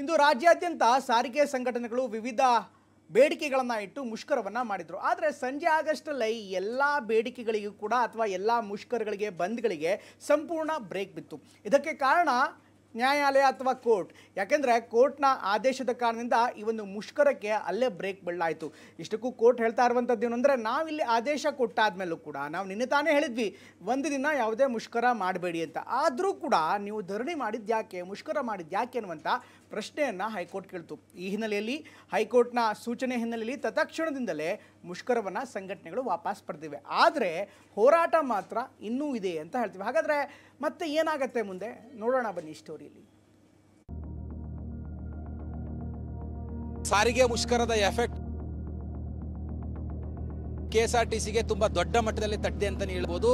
ಇಂದು ರಾಜ್ಯಾದ್ಯಂತ ಸಾರಿಗೆ ಸಂಘಟನೆಗಳು ವಿವಿಧ ಬೇಡಿಕೆಗಳನ್ನು ಇಟ್ಟು ಮುಷ್ಕರವನ್ನು ಮಾಡಿದರು. ಆದರೆ ಸಂಜೆ ಆಗಷ್ಟಲ್ಲೇ ಎಲ್ಲ ಬೇಡಿಕೆಗಳಿಗೂ ಕೂಡ ಅಥವಾ ಎಲ್ಲ ಮುಷ್ಕರಗಳಿಗೆ ಬಂದ್ಗಳಿಗೆ ಸಂಪೂರ್ಣ ಬ್ರೇಕ್ ಬಿತ್ತು. ಇದಕ್ಕೆ ಕಾರಣ ನ್ಯಾಯಾಲಯ ಅಥವಾ ಕೋರ್ಟ್. ಯಾಕೆಂದರೆ ಕೋರ್ಟ್ನ ಆದೇಶದ ಕಾರಣದಿಂದ ಈ ಒಂದು ಮುಷ್ಕರಕ್ಕೆ ಅಲ್ಲೇ ಬ್ರೇಕ್ ಬೀಳಾಯಿತು. ಇಷ್ಟಕ್ಕೂ ಕೋರ್ಟ್ ಹೇಳ್ತಾ ಇರುವಂಥದ್ದು ಏನು ಅಂದರೆ, ನಾವಿಲ್ಲಿ ಆದೇಶ ಕೊಟ್ಟಾದ್ಮೇಲೂ ಕೂಡ ನಾವು ನಿನ್ನೆ ತಾನೇ ಹೇಳಿದ್ವಿ ಒಂದು ದಿನ ಯಾವುದೇ ಮುಷ್ಕರ ಮಾಡಬೇಡಿ ಅಂತ. ಆದರೂ ಕೂಡ ನೀವು ಧರಣಿ ಮಾಡಿದ್ಯಾಕೆ, ಮುಷ್ಕರ ಮಾಡಿದ್ಯಾಕೆ ಅನ್ನುವಂಥ ಪ್ರಶ್ನೆಯನ್ನು ಹೈಕೋರ್ಟ್ ಕೇಳ್ತು. ಈ ಹಿನ್ನೆಲೆಯಲ್ಲಿ ಹೈಕೋರ್ಟ್ನ ಸೂಚನೆ ಹಿನ್ನೆಲೆಯಲ್ಲಿ ತತ್ಕ್ಷಣದಿಂದಲೇ ಮುಷ್ಕರವನ್ನು ಸಂಘಟನೆಗಳು ವಾಪಸ್ ಪಡೆದಿವೆ. ಆದರೆ ಹೋರಾಟ ಮಾತ್ರ ಇನ್ನೂ ಇದೆ ಅಂತ ಹೇಳ್ತೀವಿ. ಹಾಗಾದರೆ ಮತ್ತೆ ಏನಾಗುತ್ತೆ ಮುಂದೆ ನೋಡೋಣ ಬನ್ನಿ ಸ್ಟೋರಿಯಲ್ಲಿ. ಸಾರಿಗೆ ಮುಷ್ಕರದ ಎಫೆಕ್ಟ್ ಕೆಎಸ್ಆರ್ಟಿಸಿಗೆ ತುಂಬಾ ದೊಡ್ಡ ಮಟ್ಟದಲ್ಲಿ ತಟ್ಟಿದೆ ಅಂತಾನೆ ಹೇಳ್ಬೋದು.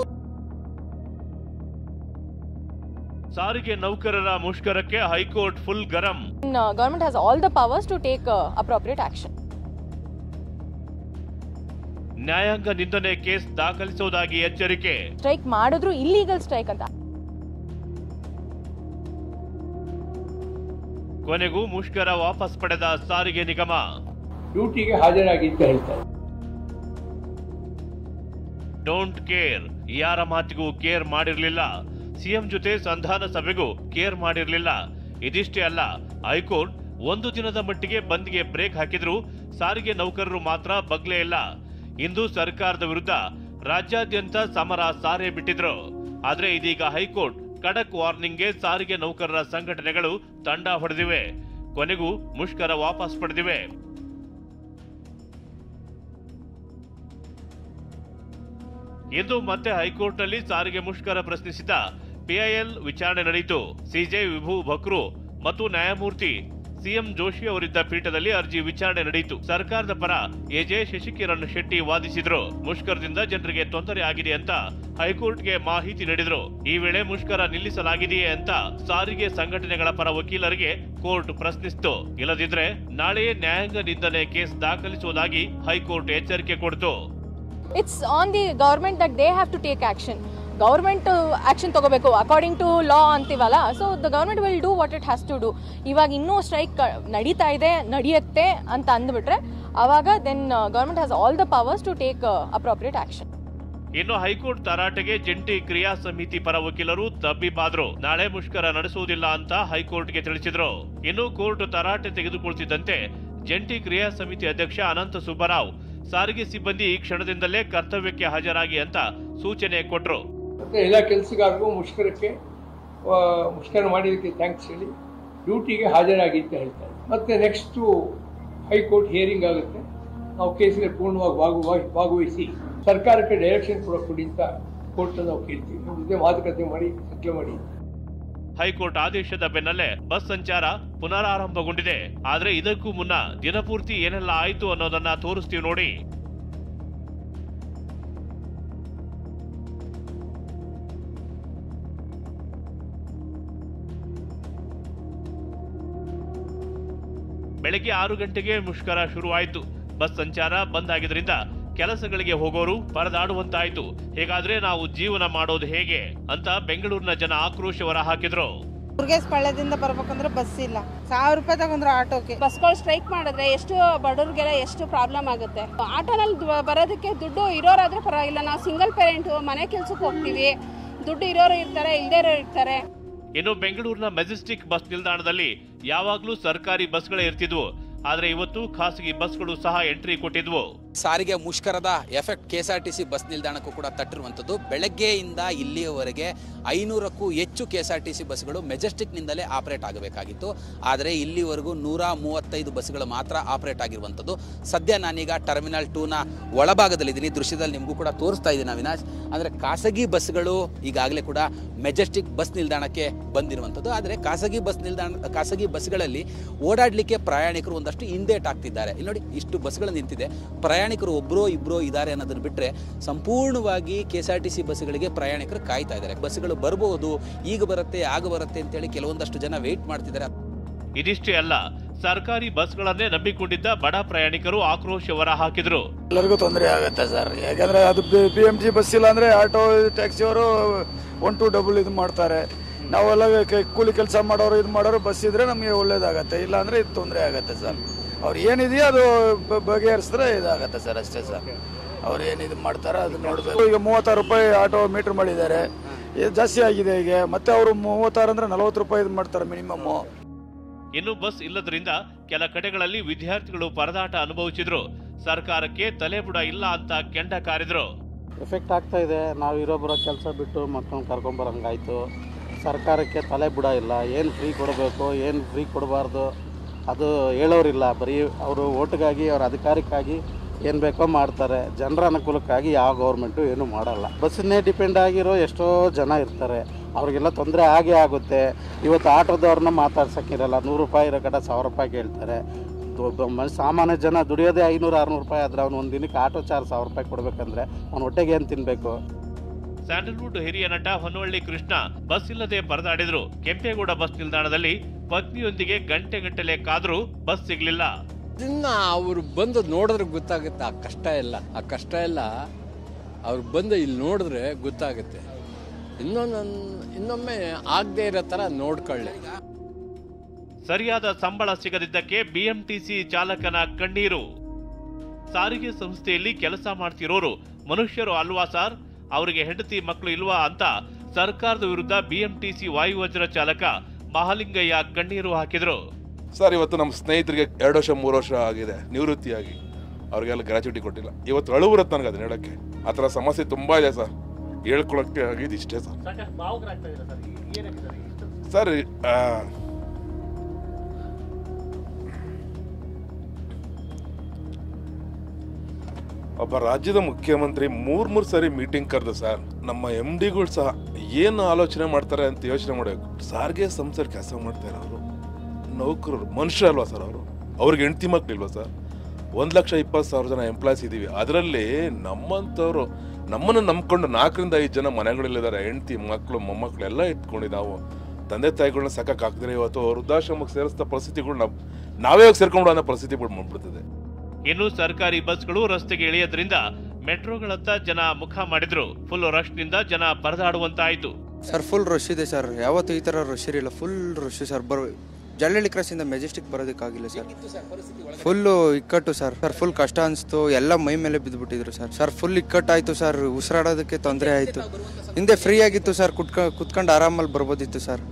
ಸಾರಿಗೆ ನೌಕರರ ಮುಷ್ಕರಕ್ಕೆ high court full garam. Government has all the powers to take appropriate action. ನ್ಯಾಯಾಂಗ ನಿಂದನೆ ಕೇಸ್ ದಾಖಲಿಸುವುದಾಗಿ ಎಚ್ಚರಿಕೆ. ಸ್ಟ್ರೈಕ್ ಮಾಡಿದ್ರು ಇಲ್ಲಿಗಲ್ ಸ್ಟ್ರೈಕ್ ಅಂತ. ಕೊನೆಗೂ ಮುಷ್ಕರ ವಾಪಸ್ ಪಡೆದ ಸಾರಿಗೆ ನಿಗಮ. ಡ್ಯೂಟಿಗೆ ಹಾಜರಾಗಿ ಅಂತ ಹೇಳ್ತಾರೆ. ಡೋಂಟ್ ಕೇರ್, ಯಾರ ಮಾತಿಗೂ ಕೇರ್ ಮಾಡಿರಲಿಲ್ಲ. ಸಿಎಂ ಜೊತೆ ಸಂಧಾನ ಸಭೆಗೂ ಕೇರ್ ಮಾಡಿರಲಿಲ್ಲ. ಇದಿಷ್ಟೇ ಅಲ್ಲ, ಹೈಕೋರ್ಟ್ ಒಂದು ದಿನದ ಮಟ್ಟಿಗೆ ಬಂದ್ಗೆ ಬ್ರೇಕ್ ಹಾಕಿದ್ರು, ಸಾರಿಗೆ ನೌಕರರು ಮಾತ್ರ ಬಗ್ಲೇ ಇಲ್ಲ. ಇಂದು ಸರ್ಕಾರದ ವಿರುದ್ಧ ರಾಜ್ಯಾದ್ಯಂತ ಸಮರ ಸಾರೇ ಬಿಟ್ಟಿದ್ರು. ಆದ್ರೆ ಇದೀಗ ಹೈಕೋರ್ಟ್ ಖಡಕ್ ವಾರ್ನಿಂಗ್ಗೆ ಸಾರಿಗೆ ನೌಕರರ ಸಂಘಟನೆಗಳು ತಂಡ ಹೊಡೆದಿವೆ. ಕೊನೆಗೂ ಮುಷ್ಕರ ವಾಪಸ್ ಪಡೆದಿವೆ. ಇಂದು ಮತ್ತೆ ಹೈಕೋರ್ಟ್ನಲ್ಲಿ ಸಾರಿಗೆ ಮುಷ್ಕರ ಪ್ರಶ್ನಿಸಿದ ಪಿಐಎಲ್ ವಿಚಾರಣೆ ನಡೆಯಿತು. ಸಿಜೆ ವಿಭು ಭಕ್ರು ಮತ್ತು ನ್ಯಾಯಮೂರ್ತಿ ಸಿಎಂ ಜೋಶಿ ಅವರಿದ್ದ ಪೀಠದಲ್ಲಿ ಅರ್ಜಿ ವಿಚಾರಣೆ ನಡೆಯಿತು. ಸರ್ಕಾರದ ಪರ ಎಜೆ ಶಶಿಕಿರಣ್ ಶೆಟ್ಟಿ ವಾದಿಸಿದ್ರು. ಮುಷ್ಕರದಿಂದ ಜನರಿಗೆ ತೊಂದರೆ ಆಗಿದೆ ಅಂತ ಹೈಕೋರ್ಟ್ಗೆ ಮಾಹಿತಿ ನೀಡಿದ್ರು. ಈ ವೇಳೆ ಮುಷ್ಕರ ನಿಲ್ಲಿಸಲಾಗಿದೆಯೇ ಅಂತ ಸಾರಿಗೆ ಸಂಘಟನೆಗಳ ಪರ ವಕೀಲರಿಗೆ ಕೋರ್ಟ್ ಪ್ರಶ್ನಿಸಿತು. ಇಲ್ಲದಿದ್ರೆ ನಾಳೆಯೇ ನ್ಯಾಯಾಂಗ ನಿಂದನೆ ಕೇಸ್ ದಾಖಲಿಸುವುದಾಗಿ ಹೈಕೋರ್ಟ್ ಎಚ್ಚರಿಕೆ ಕೊಡ್ತು. It's on the government that they have to take action. Government action ತಗೋಬೇಕು ಅಕಾರ್ಡಿಂಗ್ ಟು ಲಾ ಅಂತೀವಲ್ಲ. So the government will do what it has to do. ಇವಾಗ ಇನ್ನೂ ಸ್ಟ್ರೈಕ್ ನಡೀತಾ ಇದೆ, ನಡೆಯುತ್ತೆ ಅಂತ ಅಂದ್ಬಿಟ್ರೆ ಅವಾಗ then government has all the powers to take appropriate action. ಇನ್ನು ಹೈಕೋರ್ಟ್ ತರಾಟೆಗೆ ಜಂಟಿ ಕ್ರಿಯಾ ಸಮಿತಿ ಪರ ವಕೀಲರು ತಬ್ಬಿಬ್ಬಾದ್ರು. ನಾಳೆ ಮುಷ್ಕರ ನಡೆಸುವುದಿಲ್ಲ ಅಂತ ಹೈಕೋರ್ಟ್ಗೆ ತಿಳಿಸಿದ್ರು. ಇನ್ನು ಕೋರ್ಟ್ ತರಾಟೆ ತೆಗೆದುಕೊಳ್ತಿದ್ದಂತೆ ಜಂಟಿ ಕ್ರಿಯಾ ಸಮಿತಿ ಅಧ್ಯಕ್ಷ ಅನಂತ ಸುಬ್ಬರಾವ್ ಸಾರಿಗೆ ಸಿಬ್ಬಂದಿ ಈ ಕ್ಷಣದಿಂದಲೇ ಕರ್ತವ್ಯಕ್ಕೆ ಹಾಜರಾಗಿ ಅಂತ ಸೂಚನೆ ಕೊಟ್ರು. ಮತ್ತೆ ಎಲ್ಲ ಕೆಲಸಗಾರರಿಗೂ ಮುಷ್ಕರ ಮಾಡಿದಕ್ಕೆ ಥ್ಯಾಂಕ್ಸ್ ಹೇಳಿ ಡ್ಯೂಟಿಗೆ ಹಾಜರಾಗಿ ಅಂತ ಹೇಳ್ತಾರೆ. ಮತ್ತೆ ನೆಕ್ಸ್ಟ್ ಹೈಕೋರ್ಟ್ ಹಿಯರಿಂಗ್ ಆಗುತ್ತೆ. ನಾವು ಕೇಸಿಗೆ ಪೂರ್ಣವಾಗಿ ಭಾಗವಹಿಸಿ ಸರ್ಕಾರಕ್ಕೆ ಡೈರೆಕ್ಷನ್ ಕೊಡಿ ಅಂತ ಕೋರ್ಟ್ ನಾವು ಕೇಳ್ತೀವಿ. ನಮ್ಮ ಜೊತೆ ಮಾತುಕತೆ ಮಾಡಿ ಸೆಟ್ಲ್ ಮಾಡಿ. ಹೈಕೋರ್ಟ್ ಆದೇಶದ ಬೆನ್ನಲ್ಲೇ ಬಸ್ ಸಂಚಾರ ಪುನರಾರಂಭಗೊಂಡಿದೆ. ಆದ್ರೆ ಇದಕ್ಕೂ ಮುನ್ನ ದಿನಪೂರ್ತಿ ಏನೆಲ್ಲ ಆಯ್ತು ಅನ್ನೋದನ್ನ ತೋರಿಸ್ತೀವಿ ನೋಡಿ. ಬೆಳಗ್ಗೆ 6 ಗಂಟೆಗೆ ಮುಷ್ಕರ ಶುರುವಾಯಿತು. ಬಸ್ ಸಂಚಾರ ಬಂದ್ ಆಗಿದ್ರಿಂದ ಕೆಲಸಗಳಿಗೆ ಹೋಗೋರು ಪರದಾಡುವಂತಾಯ್ತು. ಹೇಗಾದ್ರೆ ನಾವು ಜೀವನ ಮಾಡೋದು ಹೇಗೆ ಅಂತ ಬೆಂಗಳೂರಿನ ಜನ ಆಕ್ರೋಶ ಹೊರ ಹಾಕಿದ್ರು. ಮುರುಗೇಶಪಾಳ್ಯದಿಂದ ಬರ್ಬೇಕಂದ್ರೆ ಬಸ್ ಇಲ್ಲ, 1000 ರೂಪಾಯಿ ತಗೊಂಡ್ರು ಆಟೋಗೆ. ಬಸ್ಗಳು ಸ್ಟ್ರೈಕ್ ಮಾಡಿದ್ರೆ ಎಷ್ಟು ಬಡವ್ರಿಗೆಲ್ಲ ಎಷ್ಟು ಪ್ರಾಬ್ಲಮ್ ಆಗುತ್ತೆ. ಆಟೋನಲ್ಲಿ ಬರೋದಕ್ಕೆ ದುಡ್ಡು ಇರೋರಾದ್ರೆ ಪರವಾಗಿಲ್ಲ. ನಾವು ಸಿಂಗಲ್ ಪೇರೆಂಟ್ ಮನೆ ಕೆಲ್ಸಕ್ಕೆ ಹೋಗ್ತೀವಿ, ದುಡ್ಡು ಇರೋರು ಇರ್ತಾರೆ, ಇಲ್ಲದೇ ಇರೋರು ಇರ್ತಾರೆ. ಇನ್ನು ಬೆಂಗಳೂರಿನ ಮೆಜೆಸ್ಟಿಕ್ ಬಸ್ ನಿಲ್ದಾಣದಲ್ಲಿ ಯಾವಾಗ್ಲೂ ಸರ್ಕಾರಿ ಬಸ್ಗಳೇ ಇರ್ತಿದ್ವು. ಆದ್ರೆ ಇವತ್ತು ಖಾಸಗಿ ಬಸ್ಗಳು ಸಹ ಎಂಟ್ರಿ ಕೊಟ್ಟಿದ್ವು. ಸಾರಿಗೆ ಮುಷ್ಕರದ ಎಫೆಕ್ಟ್ ಕೆಎಸ್ಆರ್ಟಿಸಿ ಬಸ್ ನಿಲ್ದಾಣಕ್ಕೂ ಕೂಡ ತಟ್ಟಿರುವಂಥದ್ದು. ಬೆಳಗ್ಗೆಯಿಂದ ಇಲ್ಲಿಯವರೆಗೆ 500ಕ್ಕೂ ಹೆಚ್ಚು ಕೆಎಸ್ಆರ್ಟಿಸಿ ಬಸ್ಗಳು ಮೆಜೆಸ್ಟಿಕ್ನಿಂದಲೇ ಆಪರೇಟ್ ಆಗಬೇಕಾಗಿತ್ತು. ಆದರೆ ಇಲ್ಲಿವರೆಗೂ 135 ಬಸ್ಗಳು ಮಾತ್ರ ಆಪರೇಟ್ ಆಗಿರುವಂಥದ್ದು. ಸದ್ಯ ನಾನೀಗ ಟರ್ಮಿನಲ್ 2ನ ಒಳಭಾಗದಲ್ಲಿದ್ದೀನಿ. ದೃಶ್ಯದಲ್ಲಿ ನಿಮಗೂ ಕೂಡ ತೋರಿಸ್ತಾ ಇದ್ದೀನಿ ಅವಿನಾಶ್. ಅಂದರೆ ಖಾಸಗಿ ಬಸ್ಗಳು ಈಗಾಗಲೇ ಕೂಡ ಮೆಜೆಸ್ಟಿಕ್ ಬಸ್ ನಿಲ್ದಾಣಕ್ಕೆ ಬಂದಿರುವಂಥದ್ದು. ಆದರೆ ಖಾಸಗಿ ಬಸ್ಗಳಲ್ಲಿ ಓಡಾಡಲಿಕ್ಕೆ ಪ್ರಯಾಣಿಕರು ಒಂದಷ್ಟು ಹಿಂದೇಟಾಗ್ತಿದ್ದಾರೆ. ಇಲ್ಲಿ ನೋಡಿ, ಇಷ್ಟು ಬಸ್ಗಳು ನಿಂತಿದೆ. ಪ್ರಯಾಣಿಕರು ಒಬ್ಬರೋ ಇಬ್ಬರೋ ಇದ್ದಾರೆ ಅನ್ನೋದನ್ನು ಬಿಟ್ಟರೆ ಸಂಪೂರ್ಣವಾಗಿ ಕೆಎಸ್ಆರ್ಟಿಸಿ ಬಸ್ಗಳಿಗೆ ಪ್ರಯಾಣಿಕರು ಕಾಯ್ತಾ ಇದ್ದಾರೆ. ಬಸ್ಗಳು ಬರಬಹುದು, ಈಗ ಬರುತ್ತೆ, ಆಗ ಬರುತ್ತೆ ಅಂತೇಳಿ ಕೆಲವೊಂದಷ್ಟು ಜನ ವೇಟ್ ಮಾಡ್ತಿದ್ದಾರೆ. ಇದಿಷ್ಟೇ ಅಲ್ಲ, ಸರ್ಕಾರಿ ಬಸ್ಗಳನ್ನೇ ನಂಬಿಕೊಂಡಿದ್ದ ಬಡ ಪ್ರಯಾಣಿಕರು ಆಕ್ರೋಶ ಹೊರ ಹಾಕಿದ್ರು. ಎಲ್ಲರಿಗೂ ತೊಂದರೆ ಆಗುತ್ತೆ ಸರ್. ಯಾಕಂದ್ರೆ ಅದು BMT ಬಸ್ ಇಲ್ಲ ಅಂದ್ರೆ ಆಟೋ ಟ್ಯಾಕ್ಸಿ ಅವರು 1 to 2 ಇದು ಮಾಡ್ತಾರೆ. ನಾವೆಲ್ಲ ಕೂಲಿ ಕೆಲಸ ಮಾಡೋರು ಇದು ಮಾಡೋರು ಬಸ್ ಇದ್ರೆ ನಮಗೆ ಒಳ್ಳೇದಾಗತ್ತೆ, ಇಲ್ಲ ಅಂದ್ರೆ ಇದು ತೊಂದರೆ ಆಗತ್ತೆ ಸರ್. ಅವ್ರು ಏನಿದೆಯೋ ಅದು ಬಗೆಹರಿಸಿದ್ರೆ ಇದಾಗತ್ತೆ ಸರ್, ಅಷ್ಟೇ ಸರ್. ಅವ್ರು ಏನಿದು ಮಾಡ್ತಾರ ಅದು ನೋಡ್ಬೇಕು. ಈಗ 36 ರೂಪಾಯಿ ಆಟೋ ಮೀಟರ್ ಮಾಡಿದ್ದಾರೆ, ಇದು ಜಾಸ್ತಿ ಆಗಿದೆ ಈಗ. ಮತ್ತೆ ಅವರು 36 ಅಂದ್ರೆ 40 ರೂಪಾಯಿ ಇದು ಮಾಡ್ತಾರೆ ಮಿನಿಮಮ್. ಇನ್ನು ಬಸ್ ಇಲ್ಲದ್ರಿಂದ ಕೆಲ ಕಡೆಗಳಲ್ಲಿ ವಿದ್ಯಾರ್ಥಿಗಳು ಪರದಾಟ ಅನುಭವಿಸಿದ್ರು. ಸರ್ಕಾರಕ್ಕೆ ತಲೆಬುಡ ಇಲ್ಲ ಅಂತ ಕೆಂಡ ಕಾರಿದ್ರು. ಎಫೆಕ್ಟ್ ಆಗ್ತಾ ಇದೆ. ನಾವು ಇರೋಬ್ಬರ ಕೆಲಸ ಬಿಟ್ಟು ಮಕ್ಕಳನ್ನ ಕರ್ಕೊಂಬರಂಗಾಯ್ತು. ಸರ್ಕಾರಕ್ಕೆ ತಲೆ ಬುಡ ಇಲ್ಲ. ಏನು ಫ್ರೀ ಕೊಡಬೇಕು, ಏನು ಫ್ರೀ ಕೊಡಬಾರ್ದು ಅದು ಹೇಳೋರಿಲ್ಲ. ಬರೀ ಅವರು ಓಟ್ಗಾಗಿ, ಅವ್ರ ಅಧಿಕಾರಕ್ಕಾಗಿ ಏನು ಬೇಕೋ ಮಾಡ್ತಾರೆ. ಜನರ ಅನುಕೂಲಕ್ಕಾಗಿ ಯಾವ ಗೌರ್ಮೆಂಟು ಏನು ಮಾಡಲ್ಲ. ಬಸ್ಸನ್ನೇ ಡಿಪೆಂಡ್ ಆಗಿರೋ ಎಷ್ಟೋ ಜನ ಇರ್ತಾರೆ, ಅವ್ರಿಗೆಲ್ಲ ತೊಂದರೆ ಆಗೇ ಆಗುತ್ತೆ. ಇವತ್ತು ಆಟೋದವ್ರನ್ನ ಮಾತಾಡ್ಸೋಕ್ಕಿರಲ್ಲ. 100 ರೂಪಾಯಿ ಇರೋ ಕಡೆ 1000 ರೂಪಾಯಿ ಕೇಳ್ತಾರೆ. ಸಾಮಾನ್ಯ ಜನ ದುಡಿಯೋದೇ 500-600 ರೂಪಾಯಿ ಆದರೆ ಅವ್ನು ಒಂದು ದಿನಕ್ಕೆ ಆಟೋ ಚಾರ್ಜ್ 1000 ರೂಪಾಯಿ ಕೊಡಬೇಕಂದ್ರೆ ಅವ್ನು ಹೊಟ್ಟೆಗೆ ಏನು ತಿನ್ನಬೇಕು? ಸ್ಯಾಂಡಲ್ವುಡ್ ಹಿರಿಯ ನಟ ಹೊನ್ನವಳ್ಳಿ ಕೃಷ್ಣ ಬಸ್ ಇಲ್ಲದೆ ಪರದಾಡಿದ್ರು. ಕೆಂಪೇಗೌಡ ಬಸ್ ನಿಲ್ದಾಣದಲ್ಲಿ ಪತ್ನಿಯೊಂದಿಗೆ ಗಂಟೆಗಟ್ಟಲೆ ಕಾದ್ರೂ ಬಸ್ ಸಿಗ್ಲಿಲ್ಲ. ಇದನ್ನ ಅವರು ಬಂದು ನೋಡಿದ್ರೆ ಗೊತ್ತಾಗುತ್ತೆ ಆ ಕಷ್ಟ ಎಲ್ಲ ಅವ್ರು ಬಂದು ಇಲ್ಲಿ ನೋಡಿದ್ರೆ ಗೊತ್ತಾಗುತ್ತೆ. ಇನ್ನೊಮ್ಮೆ ಆಗದೆ ಇರೋ ಥರ ನೋಡ್ಕೊಳ್ಳಿ. ಸರಿಯಾದ ಸಂಬಳ ಸಿಗದಿದ್ದಕ್ಕೆ ಬಿಎಂಟಿಸಿ ಚಾಲಕನ ಕಣ್ಣೀರು. ಸಾರಿಗೆ ಸಂಸ್ಥೆಯಲ್ಲಿ ಕೆಲಸ ಮಾಡ್ತಿರೋರು ಮನುಷ್ಯರು ಅಲ್ವಾ ಸರ್? ಅವರಿಗೆ ಹೆಂಡತಿ ಮಕ್ಕಳು ಇಲ್ವಾ ಅಂತ ಸರ್ಕಾರದ ವಿರುದ್ಧ ಬಿಎಂಟಿಸಿ ವಾಯುವಜ್ರ ಚಾಲಕ ಮಹಾಲಿಂಗಯ್ಯ ಕಣ್ಣೀರು ಹಾಕಿದ್ರು. ಸರ್, ಇವತ್ತು ನಮ್ಮ ಸ್ನೇಹಿತರಿಗೆ 2 ವರ್ಷ 3 ವರ್ಷ ಆಗಿದೆ ನಿವೃತ್ತಿಯಾಗಿ, ಅವ್ರಿಗೆಲ್ಲ ಗ್ರಾಚ್ಯುಟಿ ಕೊಟ್ಟಿಲ್ಲ. ಇವತ್ತು ಅಳು ಬರುತ್ತೆ ನನಗೆ ಅದನ್ನ ಹೇಳೋಕ್ಕೆ. ಆ ಥರ ಸಮಸ್ಯೆ ತುಂಬ ಇದೆ ಸರ್. ಹೇಳ್ಕೊಳಕ್ಕೆ ಆಗಿದ್ದು ಇಷ್ಟೇ ಸರ್. ಸರ್, ಒಬ್ಬ ರಾಜ್ಯದ ಮುಖ್ಯಮಂತ್ರಿ 3 ಸರಿ ಮೀಟಿಂಗ್ ಕರೆದು ಸರ್, ನಮ್ಮ MDಗಳು ಸಹ ಏನು ಆಲೋಚನೆ ಮಾಡ್ತಾರೆ ಅಂತ ಯೋಚನೆ ಮಾಡಬೇಕು. ಸಾರಿಗೆ ಸಂಸ್ಥೆಯಲ್ಲಿ ಕೆಲಸ ಮಾಡ್ತಾರೆ ಅವರು ನೌಕರರು, ಮನುಷ್ಯ ಅಲ್ವಾ ಸರ್? ಅವ್ರಿಗೆ ಹೆಂಡತಿ ಮಕ್ಳಿಲ್ವಾ ಸರ್? 1,20,000 ಜನ ಎಂಪ್ಲಾಯ್ಸ್ ಇದ್ದೀವಿ. ಅದರಲ್ಲಿ ನಮ್ಮಂಥವ್ರು, ನಮ್ಮನ್ನು ನಂಬ್ಕೊಂಡು 4ರಿಂದ 5 ಜನ ಮನೆಗಳಲ್ಲಿದ್ದಾರೆ. ಹೆಂಡತಿ ಮಕ್ಕಳು ಮೊಮ್ಮಕ್ಕಳು ಎಲ್ಲ ಇಟ್ಕೊಂಡು ನಾವು ತಂದೆ ತಾಯಿಗಳನ್ನ ಸಾಕಾಗ್ತಿದ್ರೆ ಇವತ್ತು ವೃದ್ಧಾಶ್ರಮಕ್ಕೆ ಸೇರಿಸಿದ ಪರಿಸ್ಥಿತಿಗಳು ನಾವೇ ಸೇರ್ಕೊಂಡು ಅನ್ನೋ ಪರಿಸ್ಥಿತಿಗಳು ಮಾಡ್ಬಿಡ್ತದೆ. ಇನ್ನು ಸರ್ಕಾರಿ ಬಸ್ಗಳು ರಸ್ತೆಗೆ ಇಳಿಯೋದ್ರಿಂದ ಮೆಟ್ರೋಗಳತ್ತ ಜನ ಮುಖ ಮಾಡಿದ್ರು. ಫುಲ್ ರಶ್ ನಿಂದ ಜನ ಪರದಾಡುವಂತಾಯ್ತು. ಸರ್, ಫುಲ್ ರಶ್ ಇದೆ ಸರ್. ಯಾವತ್ತು ಈ ತರ ರಶ್ ಇರಲಿಲ್ಲ. Full rush sir. Jallahalli cross ಇಂದ ಮೆಜೆಸ್ಟಿಕ್ ಬರೋದಕ್ಕಾಗಿಲ್ಲ ಸರ್. ಫುಲ್ಲು ಇಕ್ಕಟ್ಟು ಸರ್. ಫುಲ್ ಕಷ್ಟ ಅನಿಸ್ತು. ಎಲ್ಲ ಮೈ ಮೇಲೆ ಬಿದ್ದುಬಿಟ್ಟಿದ್ರು ಸರ್. ಫುಲ್ ಇಕ್ಕಟ್ಟಾಯ್ತು ಸರ್. ಉಸಿರಾಡೋದಕ್ಕೆ ತೊಂದರೆ ಆಯಿತು. ಹಿಂದೆ ಫ್ರೀ ಆಗಿತ್ತು ಸರ್, ಕುತ್ಕೊಂಡು ಆರಾಮಲ್ಲಿ ಬರ್ಬೋದಿತ್ತು ಸರ್.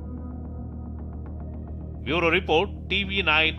Bureau report, TV9.